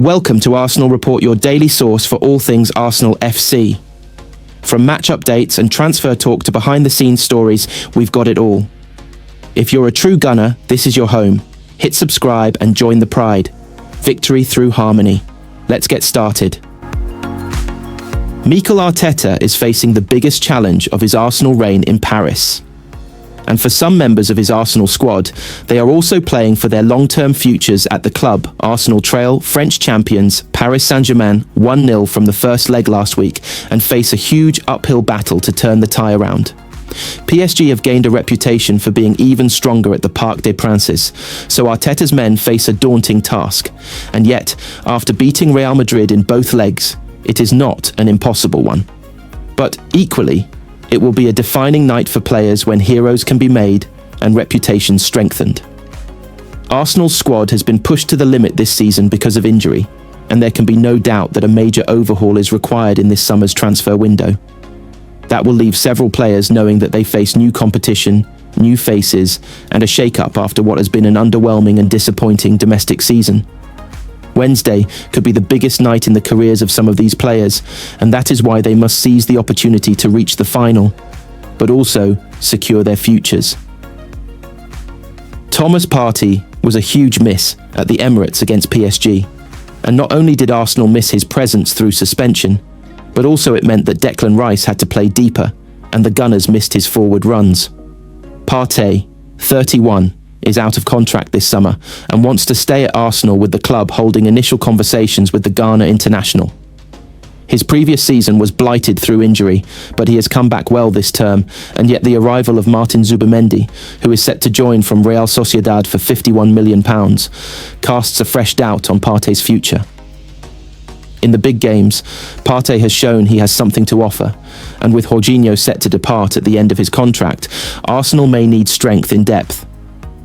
Welcome to Arsenal Report, your daily source for all things Arsenal FC. From match updates and transfer talk to behind-the-scenes stories, we've got it all. If you're a true gunner, this is your home. Hit subscribe and join the pride. Victory through harmony. Let's get started. Mikel Arteta is facing the biggest challenge of his Arsenal reign in Paris. And for some members of his Arsenal squad, they are also playing for their long-term futures at the club. Arsenal trail French champions Paris Saint-Germain 1-0 from the first leg last week and face a huge uphill battle to turn the tie around. PSG have gained a reputation for being even stronger at the Parc des Princes, so Arteta's men face a daunting task. And yet, after beating Real Madrid in both legs, it is not an impossible one. But equally, it will be a defining night for players when heroes can be made and reputations strengthened. Arsenal's squad has been pushed to the limit this season because of injury, and there can be no doubt that a major overhaul is required in this summer's transfer window. That will leave several players knowing that they face new competition, new faces, and a shake-up after what has been an underwhelming and disappointing domestic season. Wednesday could be the biggest night in the careers of some of these players, and that is why they must seize the opportunity to reach the final, but also secure their futures. Thomas Partey was a huge miss at the Emirates against PSG, and not only did Arsenal miss his presence through suspension, but also it meant that Declan Rice had to play deeper, and the Gunners missed his forward runs. Partey, 31, is out of contract this summer and wants to stay at Arsenal, with the club holding initial conversations with the Ghana international. His previous season was blighted through injury, but he has come back well this term, and yet the arrival of Martin Zubimendi, who is set to join from Real Sociedad for £51 million, casts a fresh doubt on Partey's future. In the big games, Partey has shown he has something to offer, and with Jorginho set to depart at the end of his contract, Arsenal may need strength in depth.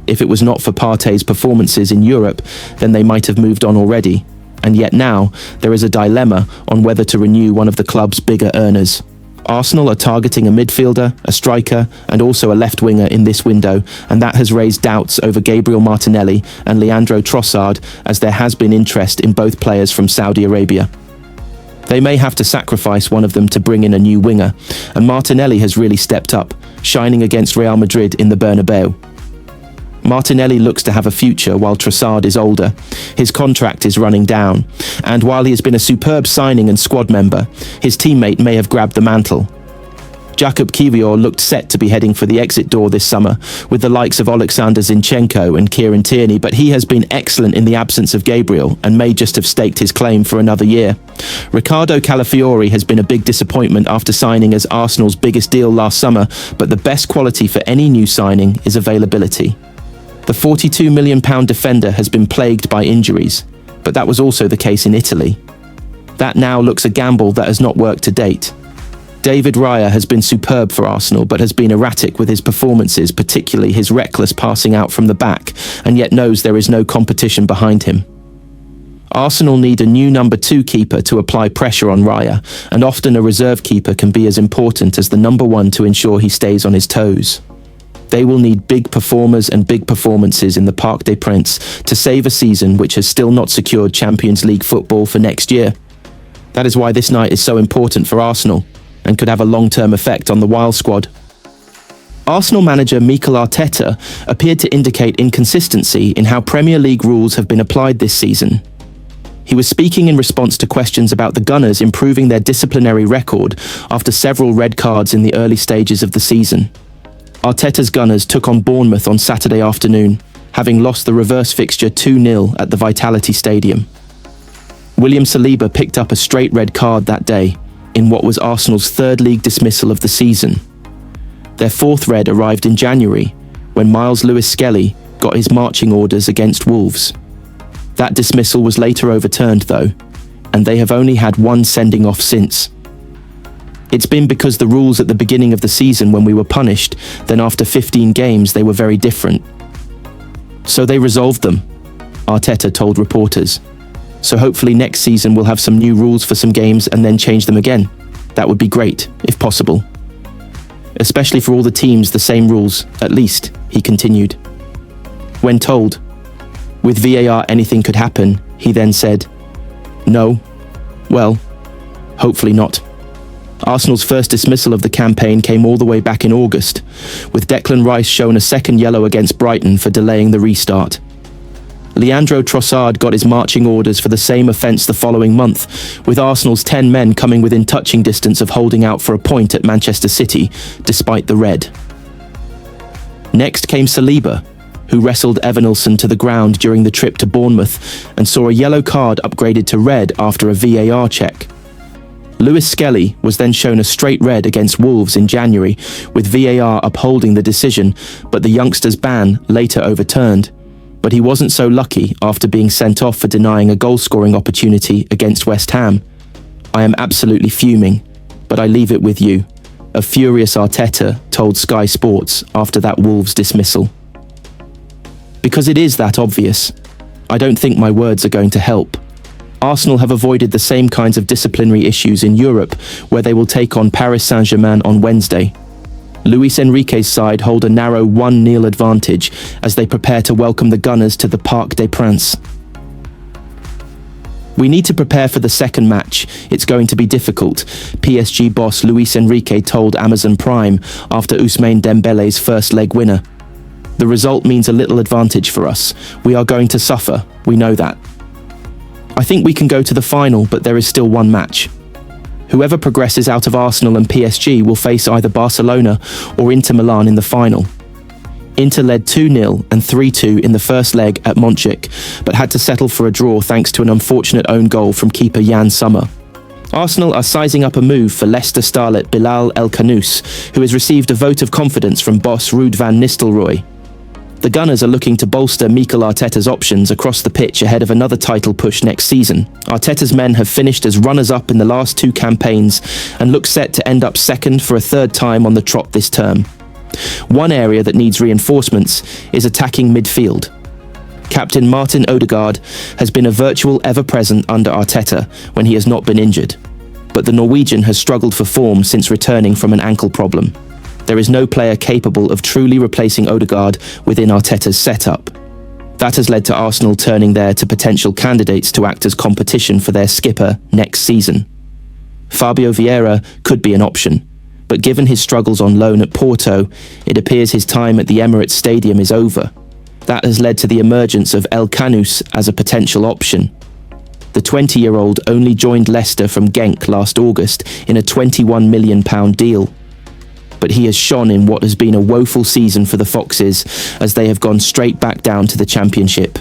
If it was not for Partey's performances in Europe, then they might have moved on already, and yet now there is a dilemma on whether to renew one of the club's bigger earners. Arsenal are targeting a midfielder, a striker, and also a left winger in this window, and that has raised doubts over Gabriel Martinelli and Leandro Trossard, as there has been interest in both players from Saudi Arabia. They may have to sacrifice one of them to bring in a new winger, and Martinelli has really stepped up, shining against Real Madrid in the Bernabeu. Martinelli looks to have a future while Trossard is older. His contract is running down, and while he has been a superb signing and squad member, his teammate may have grabbed the mantle. Jakub Kiwior looked set to be heading for the exit door this summer, with the likes of Alexander Zinchenko and Kieran Tierney, but he has been excellent in the absence of Gabriel and may just have staked his claim for another year. Ricardo Calafiori has been a big disappointment after signing as Arsenal's biggest deal last summer, but the best quality for any new signing is availability. The £42 million defender has been plagued by injuries, but that was also the case in Italy. That now looks a gamble that has not worked to date. David Raya has been superb for Arsenal, but has been erratic with his performances, particularly his reckless passing out from the back, and yet knows there is no competition behind him. Arsenal need a new number 2 keeper to apply pressure on Raya, and often a reserve keeper can be as important as the number 1 to ensure he stays on his toes. They will need big performers and big performances in the Parc des Princes to save a season which has still not secured Champions League football for next year. That is why this night is so important for Arsenal, and could have a long-term effect on the Wild squad. Arsenal manager Mikel Arteta appeared to indicate inconsistency in how Premier League rules have been applied this season. He was speaking in response to questions about the Gunners improving their disciplinary record after several red cards in the early stages of the season. Arteta's Gunners took on Bournemouth on Saturday afternoon, having lost the reverse fixture 2-0 at the Vitality Stadium. William Saliba picked up a straight red card that day, in what was Arsenal's 3rd league dismissal of the season. Their 4th red arrived in January, when Miles Lewis-Skelly got his marching orders against Wolves. That dismissal was later overturned though, and they have only had one sending off since. It's been because the rules at the beginning of the season when we were punished, then after 15 games they were very different. So they resolved them, Arteta told reporters. So hopefully next season we'll have some new rules for some games and then change them again. That would be great, if possible. Especially for all the teams, the same rules, at least, he continued. When told, with VAR anything could happen, he then said, No. Well, hopefully not. Arsenal's first dismissal of the campaign came all the way back in August, with Declan Rice shown a second yellow against Brighton for delaying the restart. Leandro Trossard got his marching orders for the same offence the following month, with Arsenal's 10 men coming within touching distance of holding out for a point at Manchester City, despite the red. Next came Saliba, who wrestled Evanilson to the ground during the trip to Bournemouth and saw a yellow card upgraded to red after a VAR check. Lewis Skelly was then shown a straight red against Wolves in January, with VAR upholding the decision, but the youngster's ban later overturned. But he wasn't so lucky after being sent off for denying a goal-scoring opportunity against West Ham. I am absolutely fuming, but I leave it with you, a furious Arteta told Sky Sports after that Wolves dismissal. Because it is that obvious. I don't think my words are going to help. Arsenal have avoided the same kinds of disciplinary issues in Europe, where they will take on Paris Saint-Germain on Wednesday. Luis Enrique's side hold a narrow 1-0 advantage as they prepare to welcome the Gunners to the Parc des Princes. We need to prepare for the second match. It's going to be difficult, PSG boss Luis Enrique told Amazon Prime after Ousmane Dembele's first leg winner. The result means a little advantage for us. We are going to suffer, we know that. I think we can go to the final, but there is still one match. Whoever progresses out of Arsenal and PSG will face either Barcelona or Inter Milan in the final. Inter led 2-0 and 3-2 in the first leg at Montjuic, but had to settle for a draw thanks to an unfortunate own goal from keeper Jan Sommer. Arsenal are sizing up a move for Leicester starlet Bilal El-Khanous, who has received a vote of confidence from boss Ruud van Nistelrooy. The Gunners are looking to bolster Mikel Arteta's options across the pitch ahead of another title push next season. Arteta's men have finished as runners-up in the last two campaigns and look set to end up second for a third time on the trot this term. One area that needs reinforcements is attacking midfield. Captain Martin Odegaard has been a virtual ever-present under Arteta when he has not been injured, but the Norwegian has struggled for form since returning from an ankle problem. There is no player capable of truly replacing Odegaard within Arteta's setup. That has led to Arsenal turning there to potential candidates to act as competition for their skipper next season. Fabio Vieira could be an option, but given his struggles on loan at Porto, it appears his time at the Emirates Stadium is over. That has led to the emergence of El-Khanous as a potential option. The 20-year-old only joined Leicester from Genk last August in a £21 million deal. But he has shone in what has been a woeful season for the Foxes as they have gone straight back down to the Championship.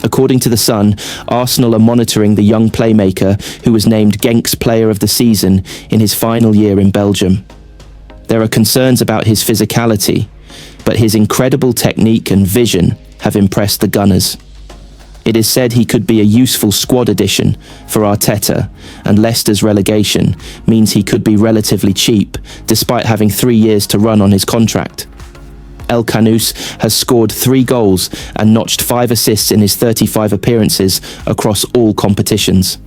According to The Sun, Arsenal are monitoring the young playmaker who was named Genk's Player of the Season in his final year in Belgium. There are concerns about his physicality, but his incredible technique and vision have impressed the Gunners. It is said he could be a useful squad addition for Arteta, and Leicester's relegation means he could be relatively cheap, despite having 3 years to run on his contract. El-Khanous has scored 3 goals and notched 5 assists in his 35 appearances across all competitions.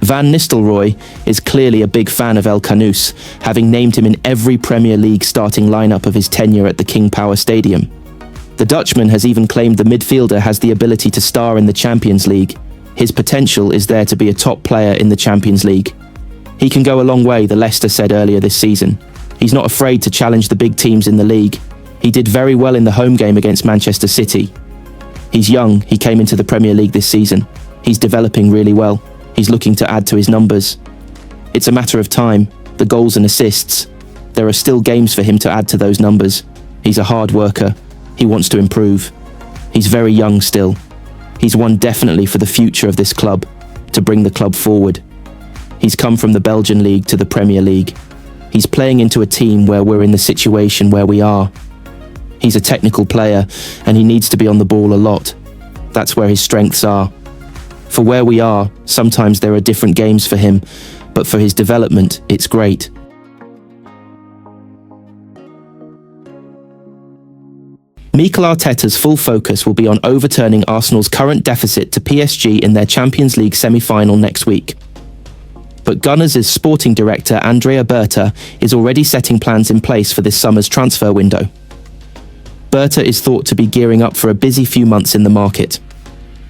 Van Nistelrooy is clearly a big fan of El-Khanous, having named him in every Premier League starting lineup of his tenure at the King Power Stadium. The Dutchman has even claimed the midfielder has the ability to star in the Champions League. His potential is there to be a top player in the Champions League. He can go a long way, the Leicester said earlier this season. He's not afraid to challenge the big teams in the league. He did very well in the home game against Manchester City. He's young, he came into the Premier League this season. He's developing really well. He's looking to add to his numbers. It's a matter of time, the goals and assists. There are still games for him to add to those numbers. He's a hard worker. He wants to improve. He's very young still. He's one definitely for the future of this club, to bring the club forward. He's come from the Belgian League to the Premier League. He's playing into a team where we're in the situation where we are. He's a technical player and he needs to be on the ball a lot. That's where his strengths are. For where we are, sometimes there are different games for him, but for his development, it's great. Mikel Arteta's full focus will be on overturning Arsenal's current deficit to PSG in their Champions League semi-final next week. But Gunners' sporting director Andrea Berta is already setting plans in place for this summer's transfer window. Berta is thought to be gearing up for a busy few months in the market.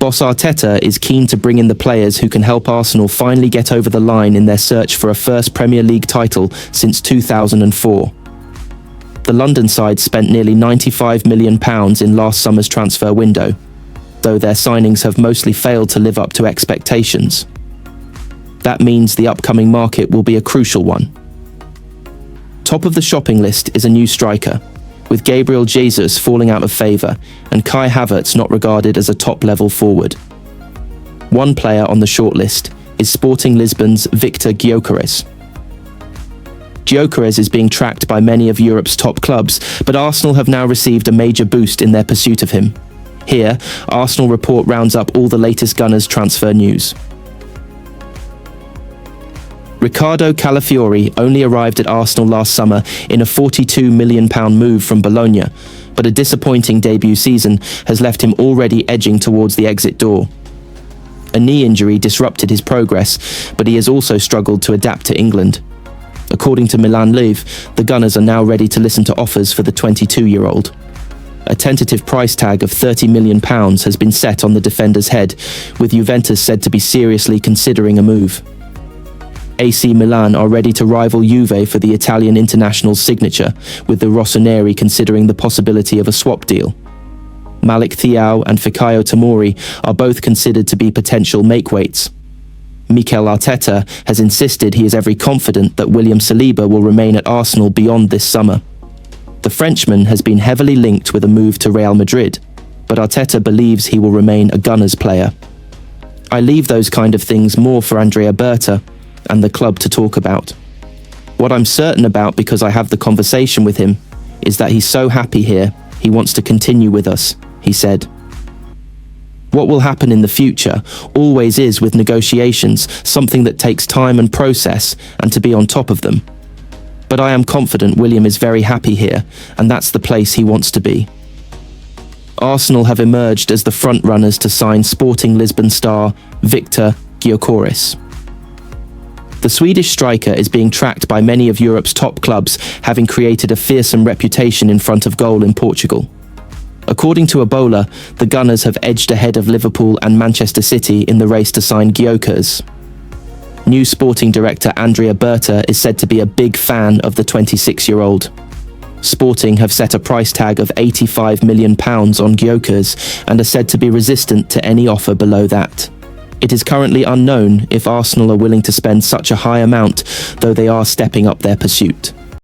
Boss Arteta is keen to bring in the players who can help Arsenal finally get over the line in their search for a first Premier League title since 2004. The London side spent nearly £95 million in last summer's transfer window, though their signings have mostly failed to live up to expectations. That means the upcoming market will be a crucial one. Top of the shopping list is a new striker, with Gabriel Jesus falling out of favour and Kai Havertz not regarded as a top-level forward. One player on the shortlist is Sporting Lisbon's Victor Gyökeres. Gyökeres is being tracked by many of Europe's top clubs, but Arsenal have now received a major boost in their pursuit of him. Here, Arsenal Report rounds up all the latest Gunners transfer news. Ricardo Calafiori only arrived at Arsenal last summer in a £42 million move from Bologna, but a disappointing debut season has left him already edging towards the exit door. A knee injury disrupted his progress, but he has also struggled to adapt to England. According to Milan Live, the Gunners are now ready to listen to offers for the 22-year-old. A tentative price tag of £30 million has been set on the defender's head, with Juventus said to be seriously considering a move. AC Milan are ready to rival Juve for the Italian international's signature, with the Rossoneri considering the possibility of a swap deal. Malik Thiaw and Fikayo Tomori are both considered to be potential makeweights. Mikel Arteta has insisted he is very confident that William Saliba will remain at Arsenal beyond this summer. The Frenchman has been heavily linked with a move to Real Madrid, but Arteta believes he will remain a Gunners player. I leave those kind of things more for Andrea Berta and the club to talk about. What I'm certain about, because I have the conversation with him, is that he's so happy here, he wants to continue with us, he said. What will happen in the future always is with negotiations, something that takes time and process, and to be on top of them. But I am confident William is very happy here, and that's the place he wants to be. Arsenal have emerged as the front-runners to sign Sporting Lisbon star Victor Gyökeres. The Swedish striker is being tracked by many of Europe's top clubs, having created a fearsome reputation in front of goal in Portugal. According to Ebola, the Gunners have edged ahead of Liverpool and Manchester City in the race to sign Gyökeres. New sporting director Andrea Berta is said to be a big fan of the 26-year-old. Sporting have set a price tag of £85 million on Gyökeres and are said to be resistant to any offer below that. It is currently unknown if Arsenal are willing to spend such a high amount, though they are stepping up their pursuit.